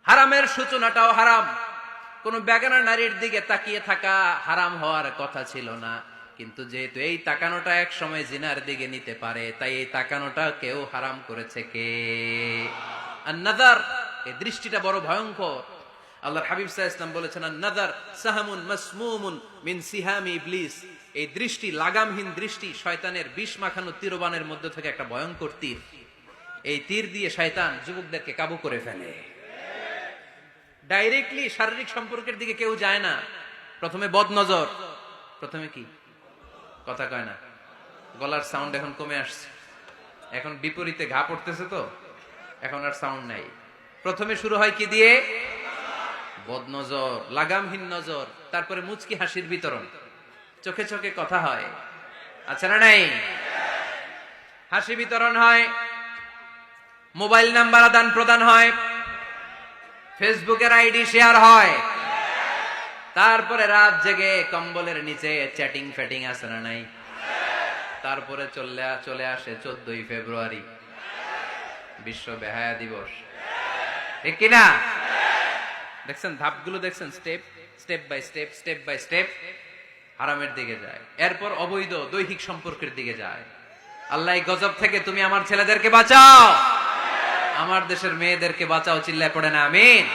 হারামের সূচনাটাও হারাম। কোন বেগানা নারীর দিকে তাকিয়ে থাকা হারাম হওয়ার কথা ছিল না, কিন্তু যেহেতু এই তাকানোটা এক সময় জিনার দিকে নিতে পারে, তাই এই তাকানোটা কেউ হারাম করেছে কে? আন-নাযার, এই দৃষ্টিটা বড় ভয়ঙ্কর। আল্লাহর হাবিব সাল্লাল্লাহু আলাইহি ওয়াসাল্লাম বলেছেন, আন-নাযার সাহামুন মাসমুমুন মিন সিহামি ইবলিস। এই দৃষ্টি, লাগামহীন দৃষ্টি, শয়তানের বিষ মাখানো তীরবানের মধ্যে থেকে একটা ভয়ঙ্কর তীর। এই তীর দিয়ে শয়তান যুবকদেরকে কাবু করে ফেলে। ডাইরেক্টলি শারীরিক সম্পর্কের দিকে কেউ যায় না, প্রথমে বদনজর। প্রথমে কি কথা কয় না, গলার সাউন্ড এখন কমে আসছে, এখন বিপরীতে ঘা পড়তেছে, তো এখন আর সাউন্ড নাই। প্রথমে শুরু হয় কি দিয়ে? বদনজর, লাগামহীন নজর। তারপরে মুচকি হাসির বিতরণ, চোখে চোখে কথা হয়, আচ্ছা না নাই? হাসি বিতরণ হয়, মোবাইল নাম্বার আদান প্রদান হয়, ফেসবুকের আইডি শেয়ার হয়, তারপরে রাত জেগে কম্বলের নিচে চ্যাটিং ফ্যাটিং আছে না নাই? তারপরে চলে আসে 14ই ফেব্রুয়ারি, বিশ্ব বেহায়া দিবস, ঠিক কিনা? দেখছেন ধাপগুলো, দেখছেন স্টেপ বাই স্টেপ হারামের দিকে যায়। এরপর অবৈধ দৈহিক সম্পর্কের দিকে যায়। আল্লাহ এই গজব থেকে তুমি আমার ছেলেদেরকে বাঁচাও, আমার দেশের মেয়েদেরকে বাঁচাও, চিল্লায় পড়ে না আমিন।